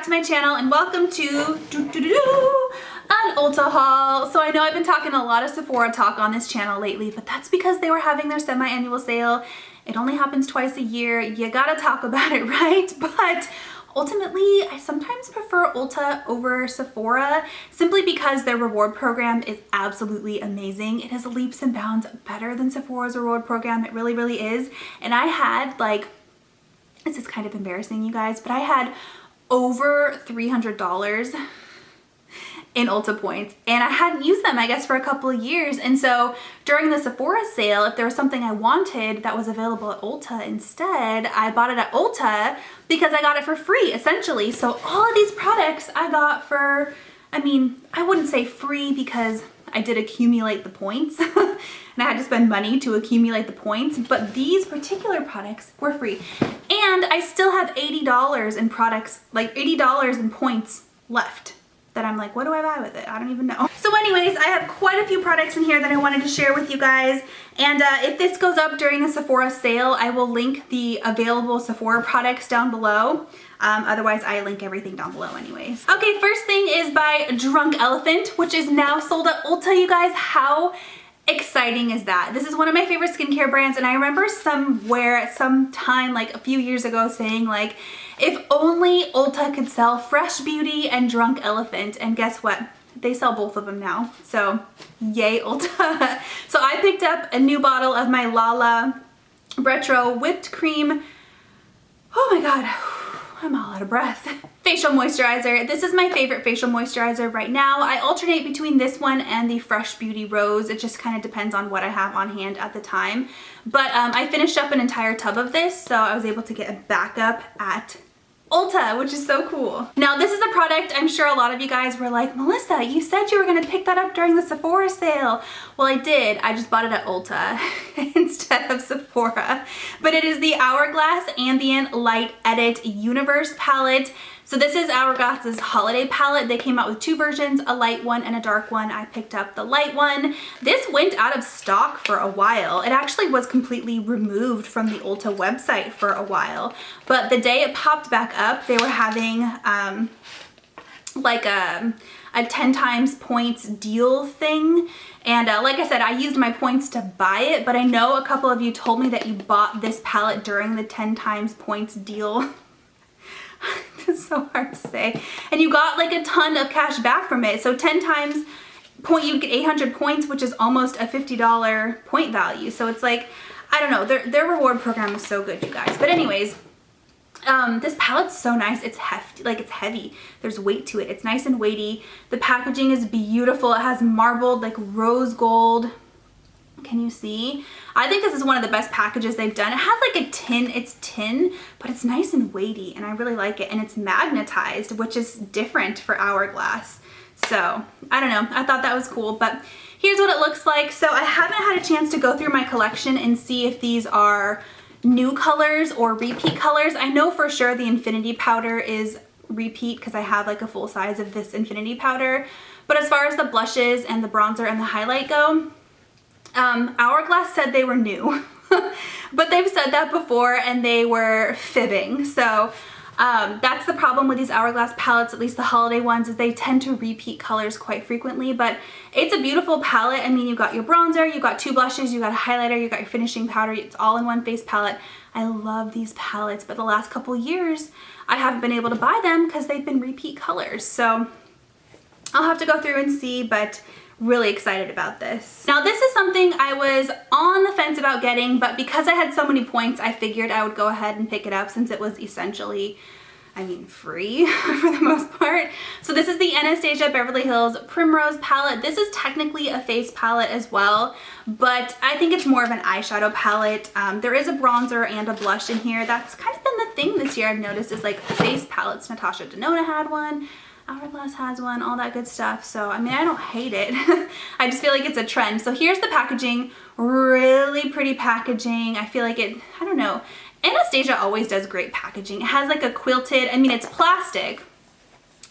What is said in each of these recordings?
back to my channel and welcome to an Ulta haul. So I know I've been talking a lot of Sephora talk on this channel lately, but that's because they were having their semi-annual sale. It only happens twice a year. You gotta talk about it, right? But ultimately, I sometimes prefer Ulta over Sephora simply because their reward program is absolutely amazing. It is leaps and bounds better than Sephora's reward program. It really, really is. And I had this is kind of embarrassing, you guys, but I had over $300 in Ulta points and I hadn't used them, I guess, for a couple of years. And so during the Sephora sale, if there was something I wanted that was available at Ulta instead, I bought it at Ulta because I got it for free, essentially. So all of these products I got for, I mean, I wouldn't say free because I did accumulate the points and I had to spend money to accumulate the points, but these particular products were free. And I still have $80 in products, like $80 in points left that I'm like, what do I buy with it? I don't even know. So anyways, I have quite a few products in here that I wanted to share with you guys. And if this goes up during the Sephora sale, I will link the available Sephora products down below. Otherwise, I link everything down below anyways. Okay, first thing is by Drunk Elephant, which is now sold at Ulta, you guys. How exciting is that? This is one of my favorite skincare brands, and I remember somewhere at some time, like a few years ago, saying like, if only Ulta could sell Fresh Beauty and Drunk Elephant, and guess what? They sell both of them now, so yay Ulta. So I picked up a new bottle of my LaLa Retro Whipped Cream. Oh my god, I'm all out of breath. Facial moisturizer. This is my favorite facial moisturizer right now. I alternate between this one and the Fresh Beauty Rose. It just kind of depends on what I have on hand at the time. But I finished up an entire tub of this, so I was able to get a backup at Ulta, which is so cool. Now this is a product I'm sure a lot of you guys were like, Melissa, you said you were gonna pick that up during the Sephora sale. Well, I did. I just bought it at Ulta instead of Sephora. But it is the Hourglass Ambient Light Edit Universe palette. So this is Hourglass's holiday palette. They came out with two versions, a light one and a dark one. I picked up the light one. This went out of stock for a while. It actually was completely removed from the Ulta website for a while. But the day it popped back up, they were having like a 10 times points deal thing. And like I said, I used my points to buy it, but I know a couple of you told me that you bought this palette during the 10 times points deal. It's so hard to say. And you got like a ton of cash back from it. So 10 times point, you get 800 points, which is almost a $50 point value. So it's like, I don't know, their reward program is so good, you guys. But anyways, this palette's so nice. It's hefty, like it's heavy. There's weight to it. It's nice and weighty. The packaging is beautiful. It has marbled like rose gold. Can you see? I think this is one of the best packages they've done. It has like a tin, it's tin, but it's nice and weighty and I really like it. And it's magnetized, which is different for Hourglass. So I don't know, I thought that was cool, but here's what it looks like. So I haven't had a chance to go through my collection and see if these are new colors or repeat colors. I know for sure the Infinity Powder is repeat because I have like a full size of this Infinity Powder. But as far as the blushes and the bronzer and the highlight go, Hourglass said they were new, but they've said that before and they were fibbing. So that's the problem with these Hourglass palettes, at least the holiday ones, is they tend to repeat colors quite frequently. But it's a beautiful palette. I mean, you've got your bronzer, you've got two blushes, you've got a highlighter, you've got your finishing powder. It's all in one face palette. I love these palettes, but the last couple years I haven't been able to buy them because they've been repeat colors. So I'll have to go through and see, but really excited about this. Now this is something I was on the fence about getting, but because I had so many points, I figured I would go ahead and pick it up since it was essentially, I mean, free for the most part. So this is the Anastasia Beverly Hills Primrose palette. This is technically a face palette as well, but I think it's more of an eyeshadow palette. There is a bronzer and a blush in here. That's kind of been the thing this year I've noticed, is like face palettes. Natasha Denona had one. Hourglass has one, all that good stuff. So, I mean, I don't hate it. I just feel like it's a trend. So here's the packaging, really pretty packaging. I feel like it, I don't know. Anastasia always does great packaging. It has like a quilted, I mean, it's plastic,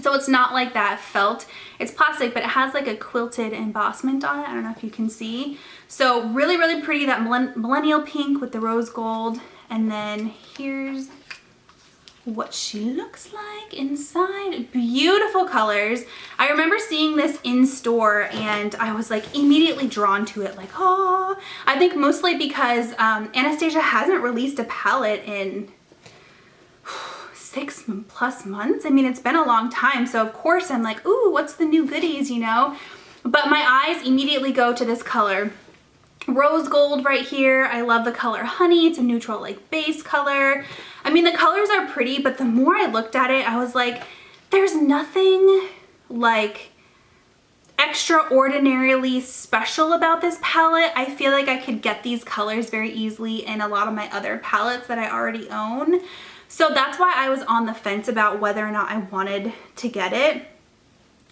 so it's not like that felt. It's plastic, but it has like a quilted embossment on it. I don't know if you can see. So really, really pretty, that millennial pink with the rose gold. And then here's what she looks like inside. Beautiful colors. I remember seeing this in store and I was like immediately drawn to it, like, oh. I think mostly because Anastasia hasn't released a palette in 6+ months. I mean, it's been a long time, so of course I'm like, ooh, what's the new goodies, you know? But my eyes immediately go to this color. Rose gold right here. I love the color Honey. It's a neutral like base color. I mean, the colors are pretty, but the more I looked at it, I was like, there's nothing like extraordinarily special about this palette. I feel like I could get these colors very easily in a lot of my other palettes that I already own. So that's why I was on the fence about whether or not I wanted to get it.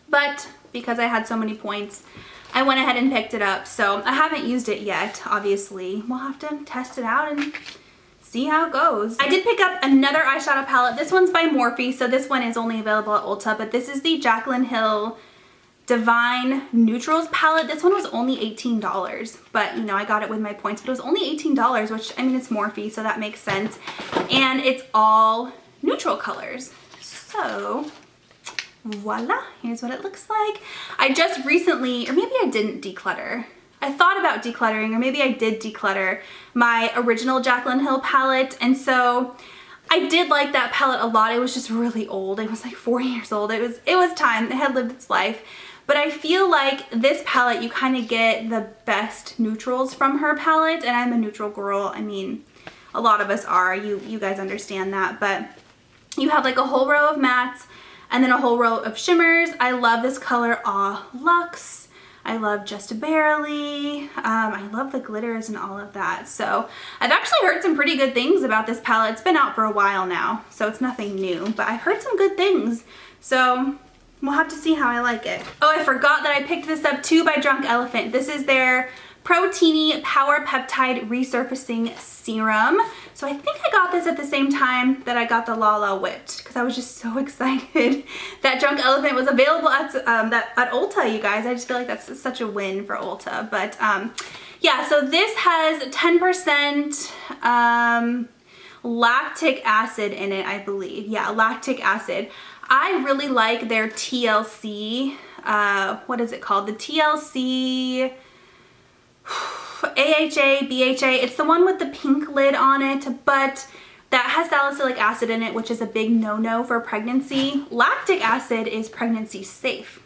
But because I had so many points, I went ahead and picked it up. So I haven't used it yet, obviously. We'll have to test it out and see how it goes. I did pick up another eyeshadow palette. This one's by Morphe, so this one is only available at Ulta, but this is the Jaclyn Hill Devine Neutrals palette. This one was only $18, but you know, I got it with my points, but it was only $18, which, I mean, it's Morphe, so that makes sense. And it's all neutral colors. So voila, here's what it looks like. I just recently, or maybe I didn't declutter. I thought about decluttering, or maybe I did declutter my original Jaclyn Hill palette, and so I did like that palette a lot. It was just really old. It was like 4 years old. It was time. It had lived its life. But I feel like this palette, you kind of get the best neutrals from her palette, and I'm a neutral girl. I mean, a lot of us are. You guys understand that. But you have like a whole row of mattes and then a whole row of shimmers. I love this color, Aw Luxe. I love Just Barely. I love the glitters and all of that. So I've actually heard some pretty good things about this palette. It's been out for a while now, so it's nothing new, but I've heard some good things. So we'll have to see how I like it. Oh, I forgot that I picked this up too by Drunk Elephant. This is their Protini Power Peptide Resurfacing Serum. So I think I got this at the same time that I got the LaLa Whipped, because I was just so excited that Drunk Elephant was available at Ulta, you guys. I just feel like that's such a win for Ulta. But yeah, so this has 10% lactic acid in it, I believe. Yeah, lactic acid. I really like their TLC, what is it called? The TLC AHA, BHA. It's the one with the pink lid on it, but that has salicylic acid in it, which is a big no-no for pregnancy. Lactic acid is pregnancy safe.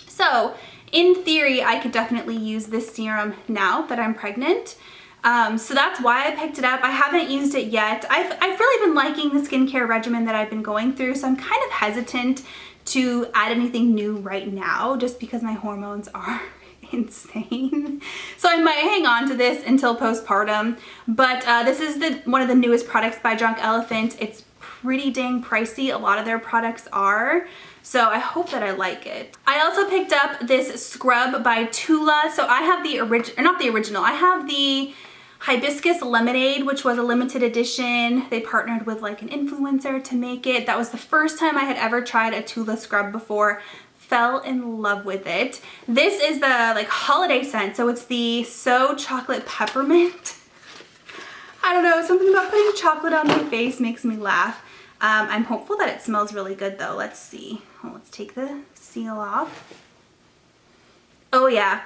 So in theory, I could definitely use this serum now that I'm pregnant. So that's why I picked it up. I haven't used it yet. I've really been liking the skincare regimen that I've been going through, so I'm kind of hesitant to add anything new right now just because my hormones are insane. So I might hang on to this until postpartum, but this is one of the newest products by Drunk Elephant. It's pretty dang pricey. A lot of their products are. So I hope that I like it. I also picked up this scrub by Tula. So I have the original, I have the Hibiscus Lemonade, which was a limited edition. They partnered with like an influencer to make it. That was the first time I had ever tried a Tula scrub before. Fell in love with it. This is the like holiday scent, so it's the So Chocolate Peppermint. I don't know, something about putting chocolate on my face makes me laugh. I'm hopeful that it smells really good though. Let's see. Well, let's take the seal off. Oh yeah,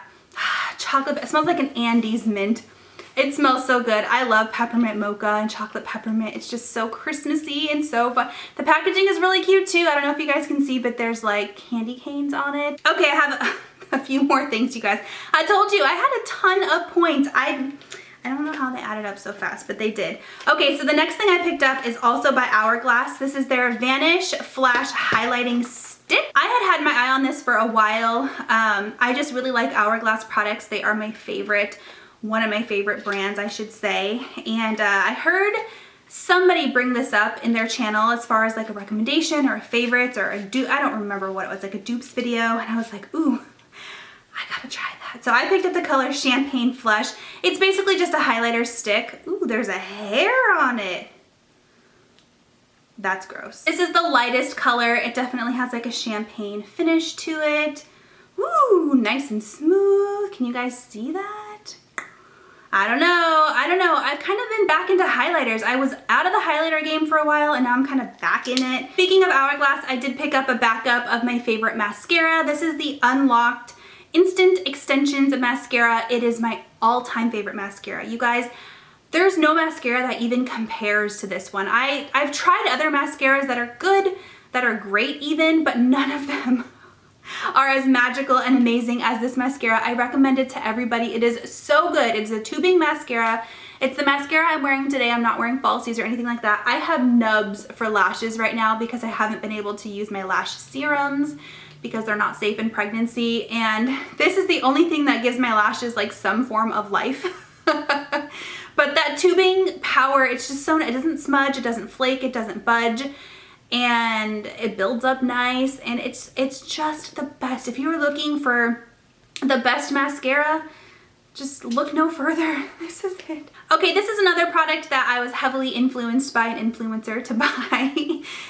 chocolate. It smells like an Andes mint. It smells so good. I love peppermint mocha and chocolate peppermint. It's just so Christmassy and so fun. The packaging is really cute too. I don't know if you guys can see, but there's like candy canes on it. Okay, I have a few more things, you guys. I told you I had a ton of points. I don't know how they added up so fast, but they did. Okay, so the next thing I picked up is also by Hourglass. This is their Vanish Flash Highlighting Stick. I had my eye on this for a while. I just really like Hourglass products. They are my favorite. One of my favorite brands, I should say. And I heard somebody bring this up in their channel as far as like a recommendation or a favorites or a dupe. I don't remember what it was, like a dupes video. And I was like, ooh, I gotta try that. So I picked up the color Champagne Flush. It's basically just a highlighter stick. Ooh, there's a hair on it. That's gross. This is the lightest color. It definitely has like a champagne finish to it. Ooh, nice and smooth. Can you guys see that? I don't know. I've kind of been back into highlighters. I was out of the highlighter game for a while and now I'm kind of back in it. Speaking of Hourglass, I did pick up a backup of my favorite mascara. This is the Unlocked Instant Extensions Mascara. It is my all-time favorite mascara. You guys, there's no mascara that even compares to this one. I've tried other mascaras that are good, that are great even, but none of them are as magical and amazing as this mascara. I recommend it to everybody. It is so good. It's a tubing mascara. It's the mascara I'm wearing today. I'm not wearing falsies or anything like that. I have nubs for lashes right now because I haven't been able to use my lash serums because they're not safe in pregnancy. And this is the only thing that gives my lashes like some form of life. But that tubing power, it's just so, it doesn't smudge, it doesn't flake, it doesn't budge. And it builds up nice, and it's just the best. If you're looking for the best mascara, just look no further. This is it. Okay, this is another product that I was heavily influenced by an influencer to buy.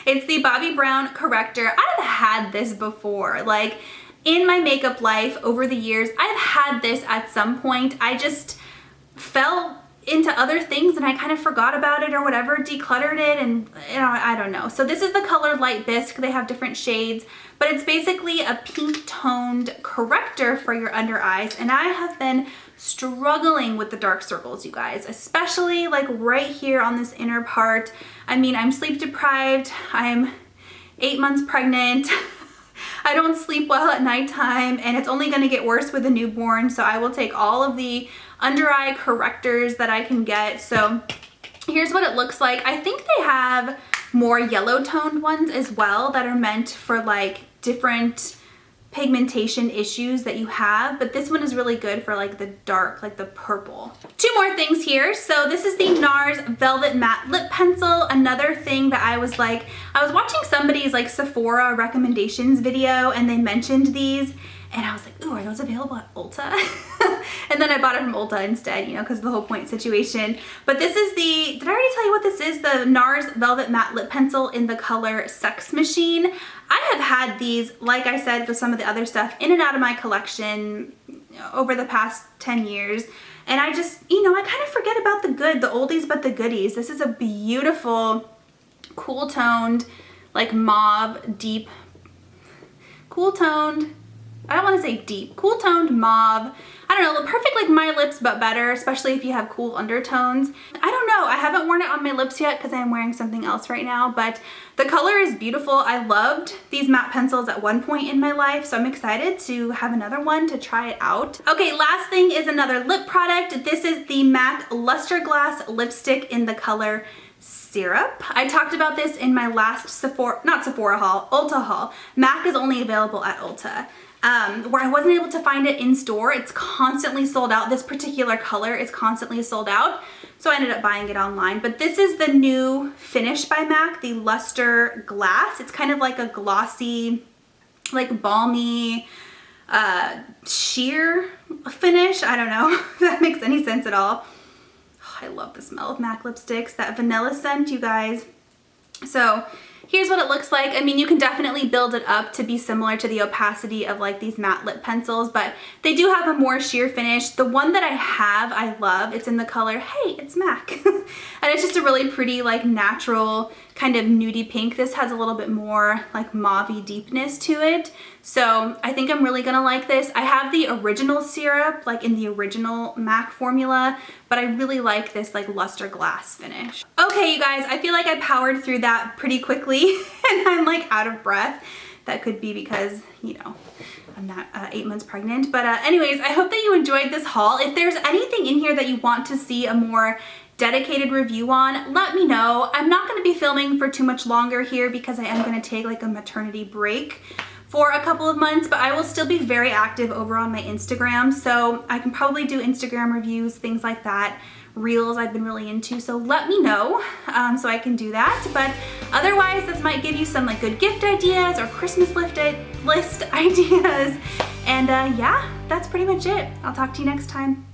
It's the Bobbi Brown Corrector. I've had this before. Like, in my makeup life over the years, I've had this at some point. I just fell into other things and I kind of forgot about it or whatever, decluttered it, and you know, I don't know. So this is the color Light Bisque. They have different shades, but it's basically a pink toned corrector for your under eyes, and I have been struggling with the dark circles, you guys, especially like right here on this inner part. I mean, I'm sleep deprived, I'm 8 months pregnant, I don't sleep well at nighttime, and it's only going to get worse with a newborn, so I will take all of the under eye correctors that I can get. So here's what it looks like. I think they have more yellow toned ones as well that are meant for like different pigmentation issues that you have, but this one is really good for like the dark, like the purple. Two more things here. So this is the NARS Velvet Matte Lip Pencil. Another thing that I was watching somebody's like Sephora recommendations video and they mentioned these, and I was like, ooh, are those available at Ulta? And then I bought it from Ulta instead, you know, because of the whole point situation. But this is the, did I already tell you what this is? The NARS Velvet Matte Lip Pencil in the color Sex Machine. I have had these, like I said, with some of the other stuff, in and out of my collection over the past 10 years. And I just, you know, I kind of forget about the good, the oldies but the goodies. This is a beautiful, cool toned, like mauve, deep, cool toned, I don't want to say deep, cool toned mauve. I don't know, perfect like my lips but better, especially if you have cool undertones. I don't know, I haven't worn it on my lips yet because I'm wearing something else right now, but the color is beautiful. I loved these matte pencils at one point in my life, so I'm excited to have another one to try it out. Okay, last thing is another lip product. This is the MAC Lustreglass lipstick in the color Syrup. I talked about this in my last Ulta haul. MAC is only available at Ulta. Where I wasn't able to find it in store. It's constantly sold out. This particular color is constantly sold out, so I ended up buying it online. But this is the new finish by MAC, the Lustreglass. It's kind of like a glossy, like balmy, sheer finish. I don't know if that makes any sense at all. Oh, I love the smell of MAC lipsticks. That vanilla scent, you guys. So here's what it looks like. I mean, you can definitely build it up to be similar to the opacity of like these matte lip pencils, but they do have a more sheer finish. The one that I have, I love. It's in the color, hey, it's MAC. And it's just a really pretty, like natural kind of nudie pink. This has a little bit more like mauve-y deepness to it. So I think I'm really gonna like this. I have the original Syrup, like in the original MAC formula, but I really like this like Lustreglass finish. Okay, you guys, I feel like I powered through that pretty quickly and I'm like out of breath. That could be because, you know, I'm not 8 months pregnant. But anyways, I hope that you enjoyed this haul. If there's anything in here that you want to see a more dedicated review on, let me know. I'm not going to be filming for too much longer here because I am going to take like a maternity break for a couple of months, but I will still be very active over on my Instagram, so I can probably do Instagram reviews, things like that. Reels I've been really into, so let me know so I can do that. But otherwise, this might give you some like good gift ideas or Christmas list ideas. And yeah, that's pretty much it. I'll talk to you next time.